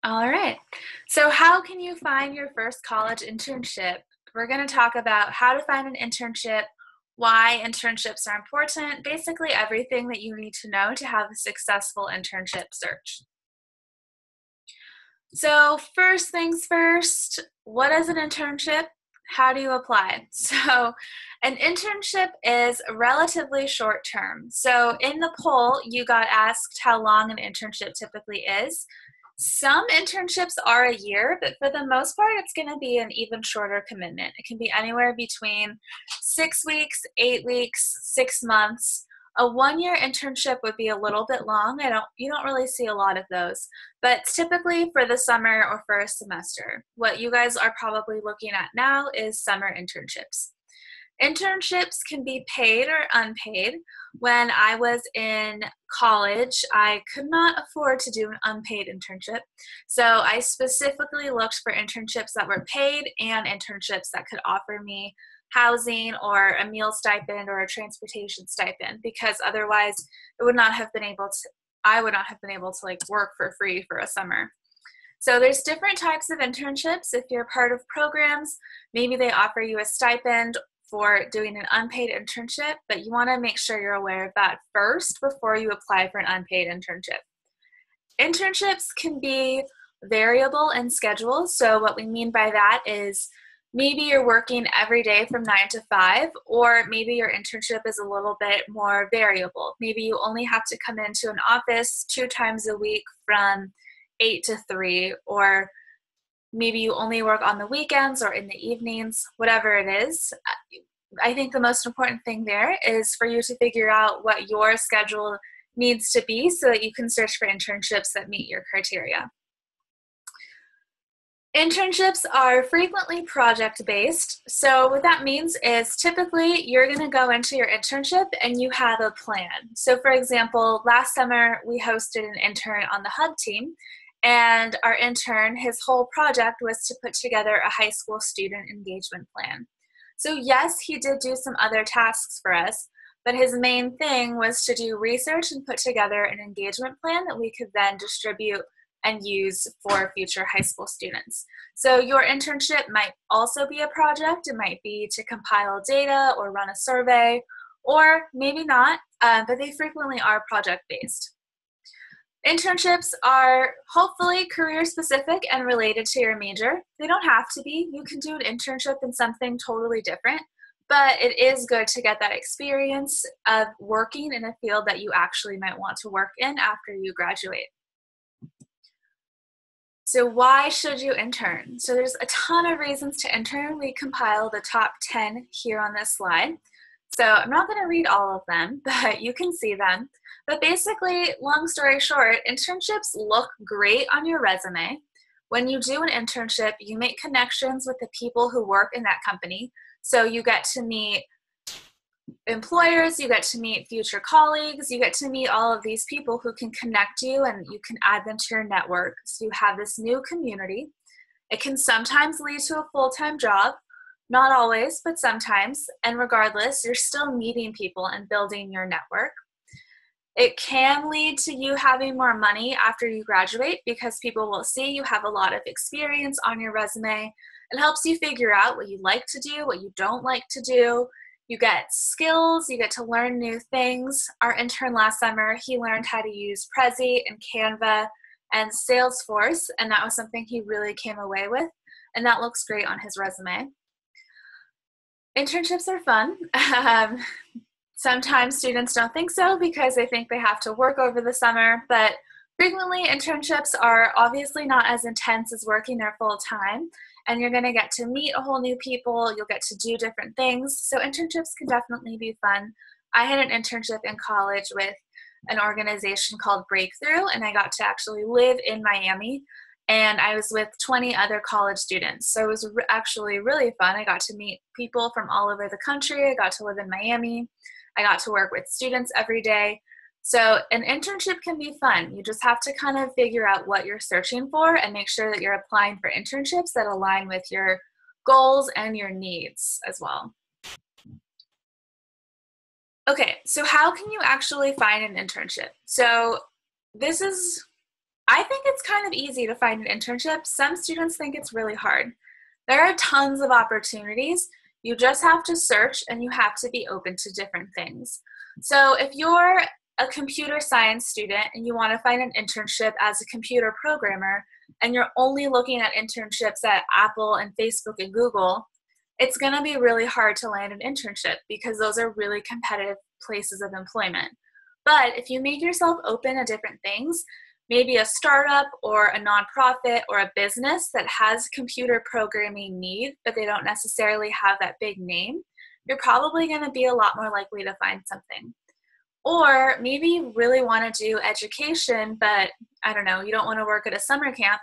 All right. So, how can you find your first college internship? We're going to talk about how to find an internship, why internships are important, basically everything that you need to know to have a successful internship search. So, first things first, what is an internship? How do you apply? So, an internship is relatively short term. So, in the poll, you got asked how long an internship typically is. Some internships are a year, but for the most part, it's going to be an even shorter commitment. It can be anywhere between 6 weeks, 8 weeks, 6 months. A 1 year internship would be a little bit long. You don't really see a lot of those, but typically for the summer or for a semester. What you guys are probably looking at now is summer internships. Internships can be paid or unpaid. When I was in college, I could not afford to do an unpaid internship. So I specifically looked for internships that were paid and internships that could offer me housing or a meal stipend or a transportation stipend, because otherwise it would not have been able to I would not have been able to work for free for a summer. So there's different types of internships. If you're part of programs, maybe they offer you a stipend for doing an unpaid internship, but you want to make sure you're aware of that first before you apply for an unpaid internship. Internships can be variable in schedule. So what we mean by that is maybe you're working every day from 9 to 5, or maybe your internship is a little bit more variable. Maybe you only have to come into an office 2 times a week from 8 to 3, or maybe you only work on the weekends or in the evenings, whatever it is. I think the most important thing there is for you to figure out what your schedule needs to be so that you can search for internships that meet your criteria. Internships are frequently project-based. So what that means is typically you're going to go into your internship and you have a plan. So for example, last summer we hosted an intern on the Hub team, and our intern, his whole project was to put together a high school student engagement plan. So yes, he did do some other tasks for us, but his main thing was to do research and put together an engagement plan that we could then distribute and use for future high school students. So your internship might also be a project. It might be to compile data or run a survey, or maybe not, but they frequently are project-based. Internships are hopefully career specific and related to your major. They don't have to be. You can do an internship in something totally different, but it is good to get that experience of working in a field that you actually might want to work in after you graduate. So why should you intern? So there's a ton of reasons to intern. We compile the top 10 here on this slide. So I'm not going to read all of them, but you can see them. But basically, long story short, internships look great on your resume. When you do an internship, you make connections with the people who work in that company. So you get to meet employers, you get to meet future colleagues, you get to meet all of these people who can connect you, and you can add them to your network. So you have this new community. It can sometimes lead to a full-time job, not always, but sometimes. And regardless, you're still meeting people and building your network. It can lead to you having more money after you graduate because people will see you have a lot of experience on your resume. It helps you figure out what you like to do, what you don't like to do. You get skills, you get to learn new things. Our intern last summer, he learned how to use Prezi and Canva and Salesforce, and that was something he really came away with, and that looks great on his resume. Internships are fun. Sometimes students don't think so because they think they have to work over the summer, but frequently internships are obviously not as intense as working there full time, and you're going to get to meet a whole new people, you'll get to do different things, so internships can definitely be fun. I had an internship in college with an organization called Breakthrough, and I got to actually live in Miami, and I was with 20 other college students, so it was actually really fun. I got to meet people from all over the country, I got to live in Miami, I got to work with students every day. So an internship can be fun. You just have to kind of figure out what you're searching for and make sure that you're applying for internships that align with your goals and your needs as well. Okay, so how can you actually find an internship? So this is I think it's kind of easy to find an internship. Some students think it's really hard. There are tons of opportunities. You just have to search and you have to be open to different things. So if you're a computer science student and you want to find an internship as a computer programmer and you're only looking at internships at Apple and Facebook and Google, it's going to be really hard to land an internship because those are really competitive places of employment. But if you make yourself open to different things, maybe a startup or a nonprofit or a business that has computer programming need, but they don't necessarily have that big name, you're probably going to be a lot more likely to find something. Or maybe you really want to do education, but I don't know, you don't want to work at a summer camp.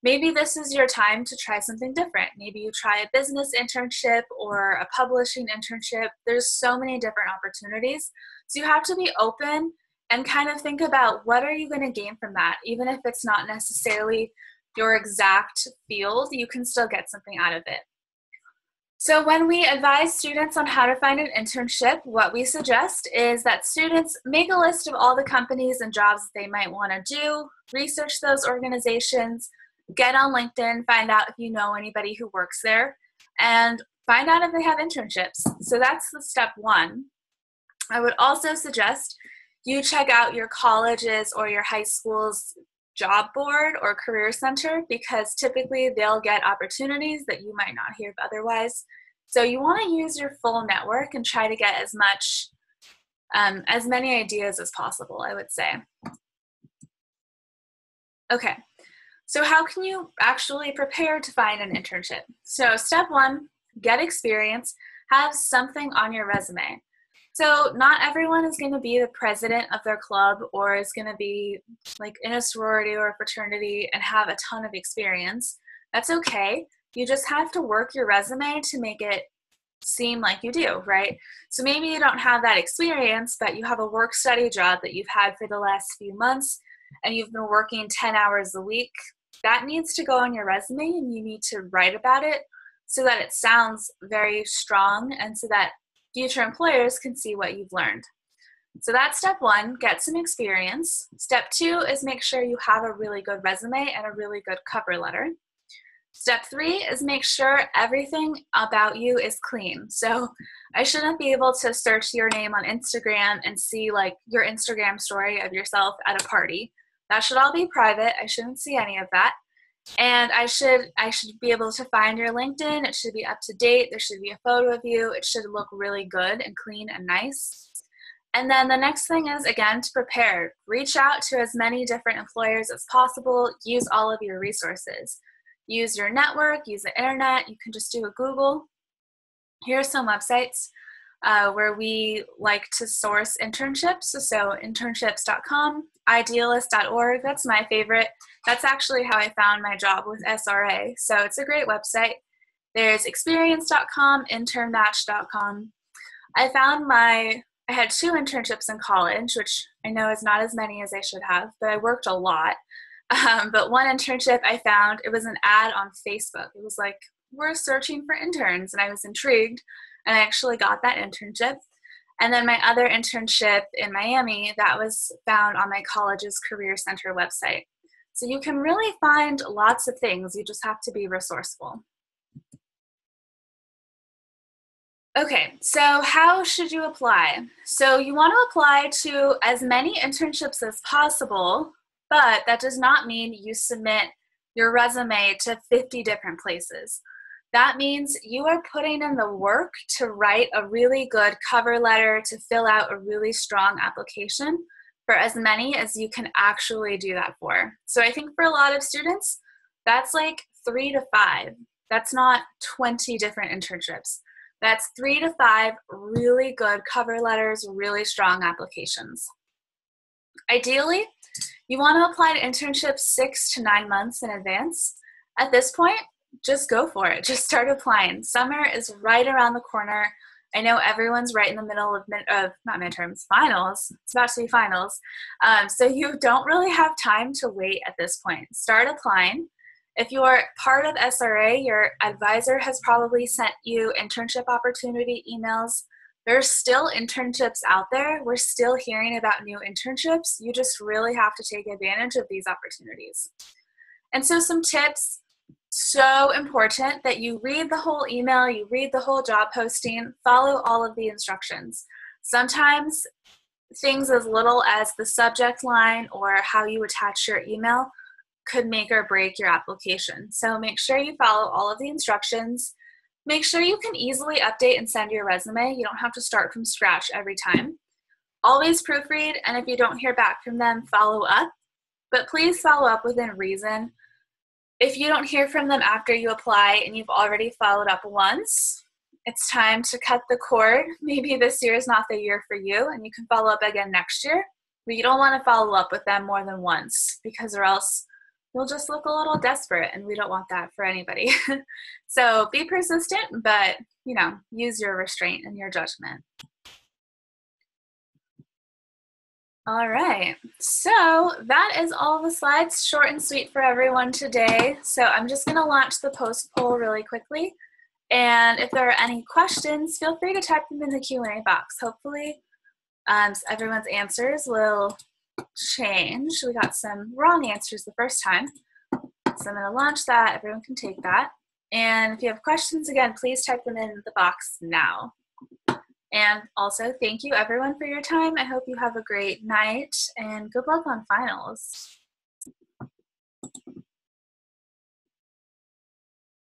Maybe this is your time to try something different. Maybe you try a business internship or a publishing internship. There's so many different opportunities. So you have to be open and kind of think about what are you going to gain from that. Even if it's not necessarily your exact field, you can still get something out of it. So when we advise students on how to find an internship, what we suggest is that students make a list of all the companies and jobs that they might want to do, research those organizations, get on LinkedIn, find out if you know anybody who works there, and find out if they have internships. So that's the step one. I would also suggest you check out your college's or your high school's job board or career center because typically they'll get opportunities that you might not hear of otherwise. So you want to use your full network and try to get as many ideas as possible, I would say. Okay, so how can you actually prepare to find an internship? So step one, get experience, have something on your resume. So not everyone is going to be the president of their club or is going to be like in a sorority or a fraternity and have a ton of experience. That's okay. You just have to work your resume to make it seem like you do, right? So maybe you don't have that experience, but you have a work-study job that you've had for the last few months and you've been working 10 hours a week. That needs to go on your resume and you need to write about it so that it sounds very strong and so that future employers can see what you've learned. So that's step one, get some experience. Step two is make sure you have a really good resume and a really good cover letter. Step three is make sure everything about you is clean. So I shouldn't be able to search your name on Instagram and see like your Instagram story of yourself at a party. That should all be private. I shouldn't see any of that. And I should be able to find your LinkedIn. It should be up to date. There should be a photo of you. It should look really good and clean and nice. And then the next thing is, again, to prepare. Reach out to as many different employers as possible. Use all of your resources. Use your network. Use the internet. You can just do a Google. Here are some websites where we like to source internships. So internships.com, idealist.org, that's my favorite. That's actually how I found my job with SRA. So it's a great website. There's experience.com, internmatch.com. I had 2 internships in college, which I know is not as many as I should have, but I worked a lot. But one internship I found, it was an ad on Facebook. It was like, we're searching for interns, and I was intrigued, and I actually got that internship. And then my other internship in Miami, that was found on my college's Career Center website. So you can really find lots of things. You just have to be resourceful. Okay, so how should you apply? So you want to apply to as many internships as possible, but that does not mean you submit your resume to 50 different places. That means you are putting in the work to write a really good cover letter, to fill out a really strong application for as many as you can actually do that for. So I think for a lot of students, that's like 3 to 5. That's not 20 different internships. That's 3 to 5 really good cover letters, really strong applications. Ideally, you want to apply to internships 6 to 9 months in advance. At this point, just go for it. Just start applying. Summer is right around the corner. I know everyone's right in the middle of not midterms, finals. It's about to be finals. So you don't really have time to wait at this point. Start applying. If you're part of SRA, your advisor has probably sent you internship opportunity emails There's still internships out there. We're still hearing about new internships. You just really have to take advantage of these opportunities. And so some tips, so important that you read the whole email, you read the whole job posting, follow all of the instructions. Sometimes things as little as the subject line or how you attach your email could make or break your application. So make sure you follow all of the instructions. Make sure you can easily update and send your resume. You don't have to start from scratch every time. Always proofread, and if you don't hear back from them, follow up. But please follow up within reason. If you don't hear from them after you apply and you've already followed up once, it's time to cut the cord. Maybe this year is not the year for you, and you can follow up again next year. But you don't want to follow up with them more than once, because or else you'll just look a little desperate, and we don't want that for anybody. So be persistent, but use your restraint and your judgment. All right, so that is all the slides, short and sweet for everyone today. So I'm just going to launch the post poll really quickly. And if there are any questions, feel free to type them in the Q&A box. Hopefully everyone's answers will change. We got some wrong answers the first time. So I'm going to launch that. Everyone can take that. And if you have questions, again, please type them in the box now. And also, thank you everyone for your time. I hope you have a great night and good luck on finals.